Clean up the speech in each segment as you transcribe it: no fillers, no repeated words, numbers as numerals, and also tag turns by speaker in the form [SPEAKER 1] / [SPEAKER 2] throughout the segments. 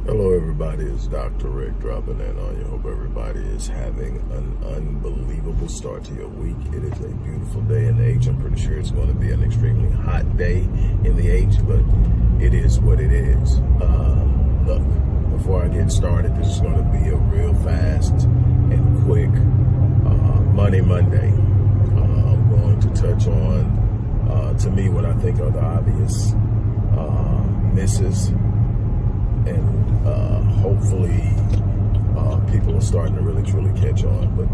[SPEAKER 1] Hello everybody, it's Dr. Rick dropping in on you. Hope everybody is having an unbelievable start to your week. It is a beautiful day in the H. I'm pretty sure it's going to be an extremely hot day in the H, but it is what it is. Look, before I get started, this is going to be a real fast and quick Money Monday. I'm going to touch on, to me, what I think are the obvious misses, and hopefully people are starting to really truly catch on. But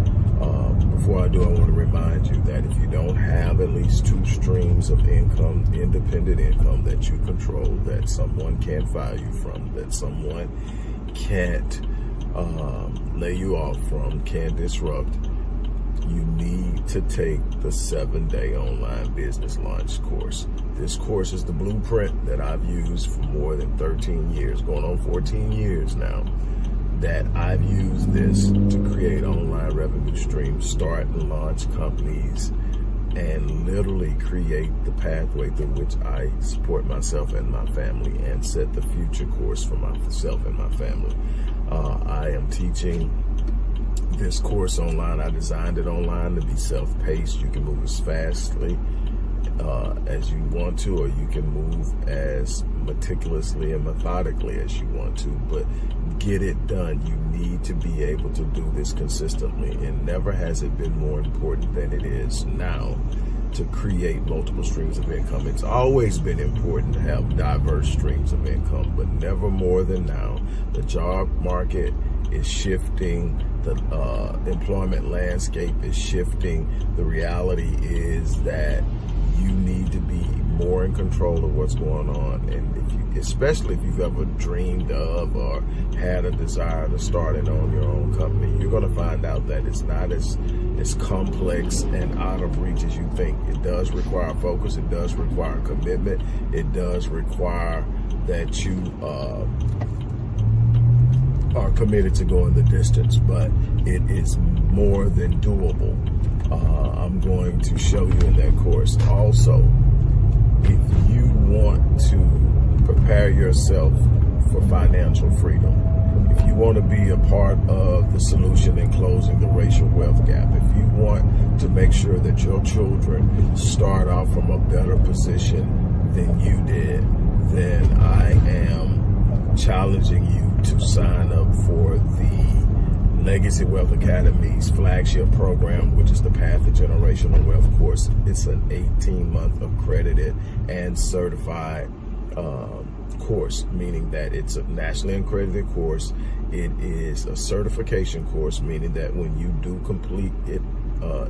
[SPEAKER 1] before I do, I want to remind you that if you don't have at least two streams of income, independent income that you control, that someone can't fire you from, that someone can't lay you off from, can't disrupt, you need to take the 7-day online business launch course. This course is the blueprint that I've used for more than 13 years, going on 14 years now, that I've used this to create online revenue streams, start and launch companies, and literally create the pathway through which I support myself and my family and set the future course for myself and my family. I am teaching this course online. I designed it online to be self-paced. You can move as fastly as you want to, or you can move as meticulously and methodically as you want to, but get it done. You need to be able to do this consistently, and never has it been more important than it is now to create multiple streams of income. It's always been important to have diverse streams of income, but never more than now. The job market is shifting. The employment landscape is shifting. The reality is that you need to be more in control of what's going on. And especially if you've ever dreamed of or had a desire to start and own your own company, you're going to find out that it's not as complex and out of reach as you think. It does require focus. It does require commitment. It does require that you are committed to going the distance, but it is more than doable. I'm going to show you in that course. Also, if you want to prepare yourself for financial freedom, if you want to be a part of the solution in closing the racial wealth gap, if you want to make sure that your children start off from a better position than you did, then I am challenging you to sign up for the Legacy Wealth Academy's flagship program, which is the Path to Generational Wealth course. It's an 18-month accredited and certified course, meaning that it's a nationally accredited course. It is a certification course, meaning that when you do complete it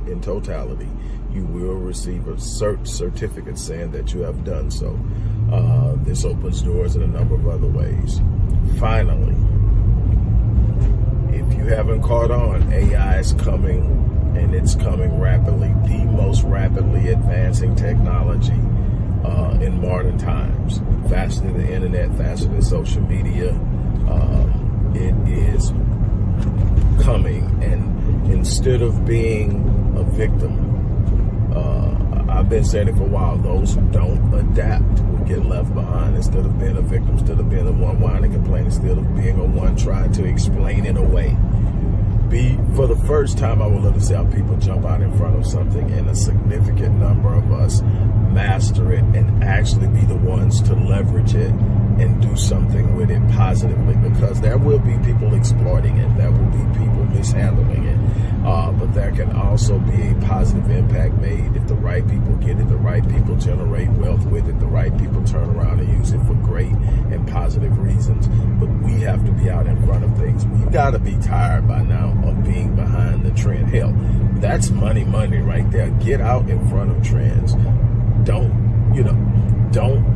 [SPEAKER 1] in totality, you will receive a certificate saying that you have done so. This opens doors in a number of other ways. Finally, if you haven't caught on, AI is coming, and it's coming rapidly, the most rapidly advancing technology in modern times, faster than the internet, faster than social media. It is coming, and instead of being a victim, I've been saying it for a while, those who don't adapt will get left behind. Instead of being a victim, instead of being the one whining and complaining, instead of being a one trying to explain it away. For the first time, I would love to see how people jump out in front of something, and a significant number of us master it and actually be the ones to leverage it and do something with it positively, because there will be people exploiting it, there will be people mishandling it, but there can also be a positive impact made if the right people get it, the right people generate wealth with it, the right people turn around and use it for great and positive reasons. But we have to be out in front of things. We've got to be tired by now of being behind the trend. Hell, that's money right there. Get out in front of trends. Don't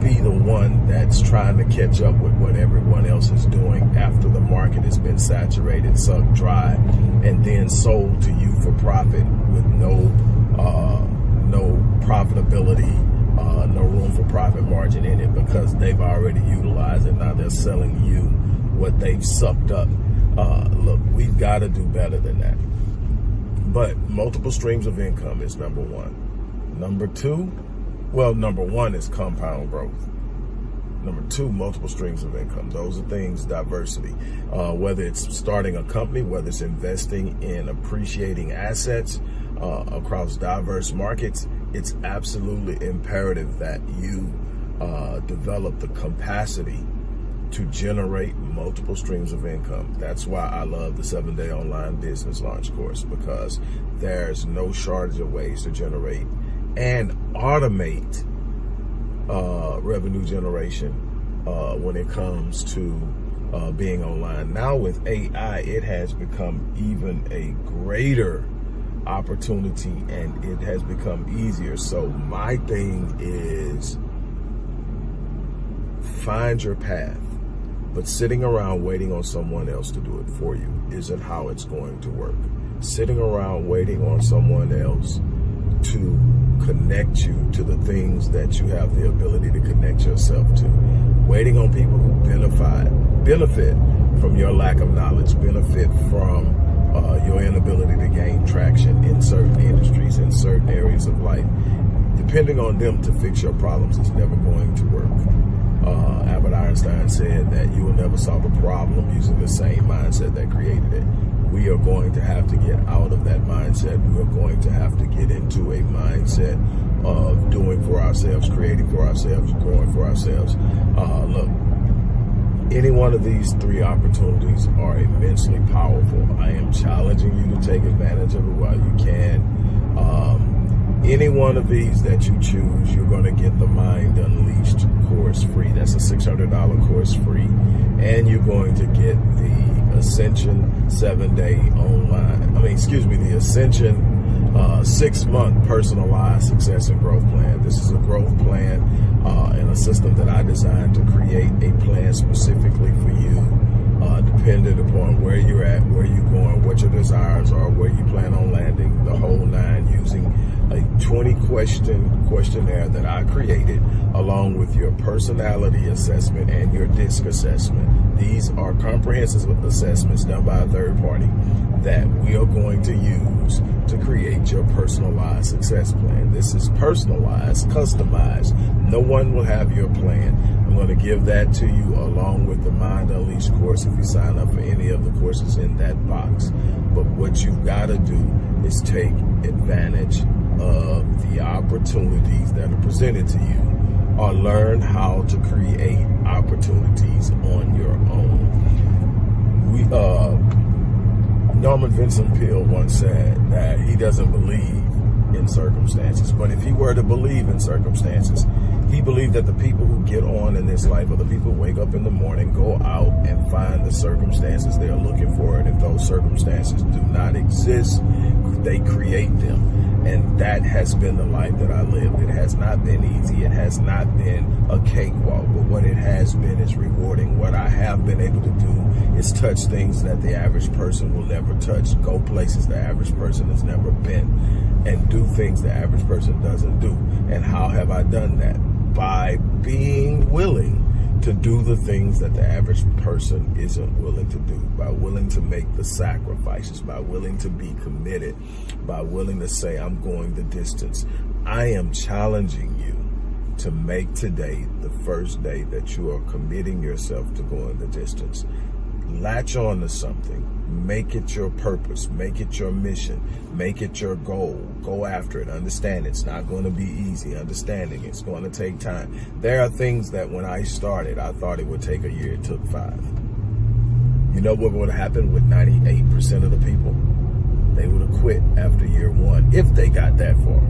[SPEAKER 1] be the one that's trying to catch up with what everyone else is doing after the market has been saturated, sucked dry, and then sold to you for profit with no profitability, no room for profit margin in it, because they've already utilized it. Now they're selling you what they've sucked up. Look, we've got to do better than that. But multiple streams of income is number one. Number one is compound growth. Number two, multiple streams of income. Those are things, diversity. Whether it's starting a company, whether it's investing in appreciating assets across diverse markets, it's absolutely imperative that you develop the capacity to generate multiple streams of income. That's why I love the 7-day online business launch course, because there's no shortage of ways to generate and automate revenue generation when it comes to being online. Now with AI, it has become even a greater opportunity, and it has become easier. So my thing is, find your path, but sitting around waiting on someone else to do it for you isn't how it's going to work. Sitting around waiting on someone else to connect you to the things that you have the ability to connect yourself to, waiting on people who benefit from your lack of knowledge, benefit from your inability to gain traction in certain industries, in certain areas of life. Depending on them to fix your problems is never going to work. Albert Einstein said that you will never solve a problem using the same mindset that created it. We are going to have to get out of that mindset. We are going to have to get into a mindset of doing for ourselves, creating for ourselves, growing for ourselves. Look, any one of these three opportunities are immensely powerful. I am challenging you to take advantage of it while you can. Any one of these that you choose, you're going to get the Mind Unleashed course free. That's a $600 course free. And you're going to get the Ascension 7-day the Ascension 6-month personalized success and growth plan. This is a growth plan and a system that I designed to create a plan specifically for you, dependent upon where you're at, where you're going, what your desires are, where you plan on landing, the whole nine, using a 20-question questionnaire that I created, along with your personality assessment and your DISC assessment. These are comprehensive assessments done by a third party that we are going to use to create your personalized success plan. This is personalized, customized. No one will have your plan. I'm going to give that to you along with the Mind Unleashed course if you sign up for any of the courses in that box. But what you've got to do is take advantage of the opportunities that are presented to you, or learn how to create opportunities on your own. Norman Vincent Peale once said that he doesn't believe in circumstances, but if he were to believe in circumstances, he believed that the people who get on in this life are the people who wake up in the morning, go out and find the circumstances they are looking for, and if those circumstances do not exist, they create them. And that has been the life that I lived. It has not been easy. It has not been a cakewalk, but what it has been is rewarding. What I have been able to do is touch things that the average person will never touch, go places the average person has never been, and do things the average person doesn't do. And how have I done that? By being willing to do the things that the average person isn't willing to do, by willing to make the sacrifices, by willing to be committed, by willing to say, I'm going the distance. I am challenging you to make today the first day that you are committing yourself to going the distance. Latch on to something. Make it your purpose. Make it your mission. Make it your goal. Go after it. Understand it's not going to be easy. Understanding it's going to take time. There are things that when I started, I thought it would take a year. It took 5. You know what would happen with 98% of the people? They would have quit after year 1 if they got that far.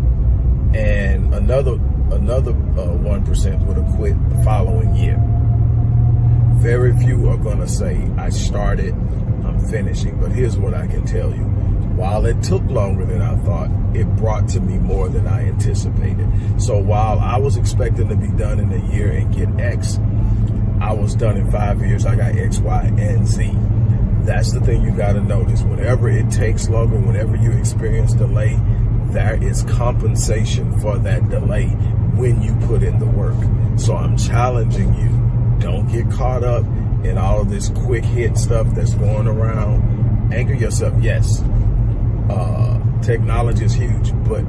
[SPEAKER 1] And another 1% would have quit the following year. Very few are going to say, I started, I'm finishing. But here's what I can tell you. While it took longer than I thought, it brought to me more than I anticipated. So while I was expecting to be done in a year and get X, I was done in 5 years. I got X, Y, and Z. That's the thing you got to notice. Whenever it takes longer, whenever you experience delay, there is compensation for that delay when you put in the work. So I'm challenging you. Don't get caught up in all of this quick hit stuff that's going around. Anchor yourself. Yes, technology is huge, but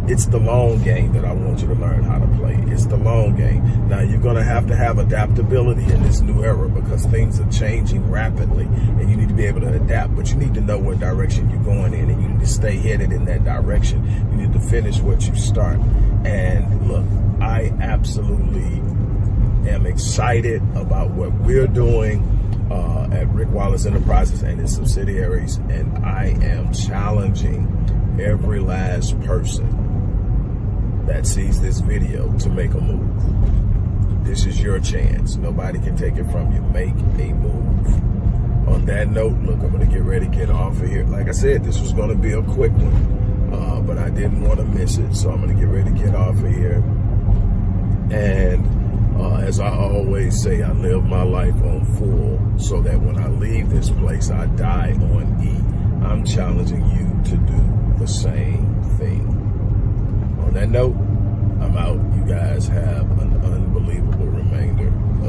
[SPEAKER 1] It's the long game that I want you to learn how to play. It's the long game. Now, you're going to have adaptability in this new era because things are changing rapidly and you need to be able to adapt, but you need to know what direction you're going in and you need to stay headed in that direction. You need to finish what you start. And look, I absolutely am excited about what we're doing at Rick Wallace Enterprises and its subsidiaries, and I am challenging every last person that sees this video to make a move. This is your chance. Nobody can take it from you. Make a move. On that note, look, I'm going to get ready to get off of here. Like I said, this was going to be a quick one, but I didn't want to miss it, so I'm going to get ready to get off of here. And as I always say, I live my life on full so that when I leave this place, I die on E. I'm challenging you to do the same thing. On that note, I'm out. You guys have a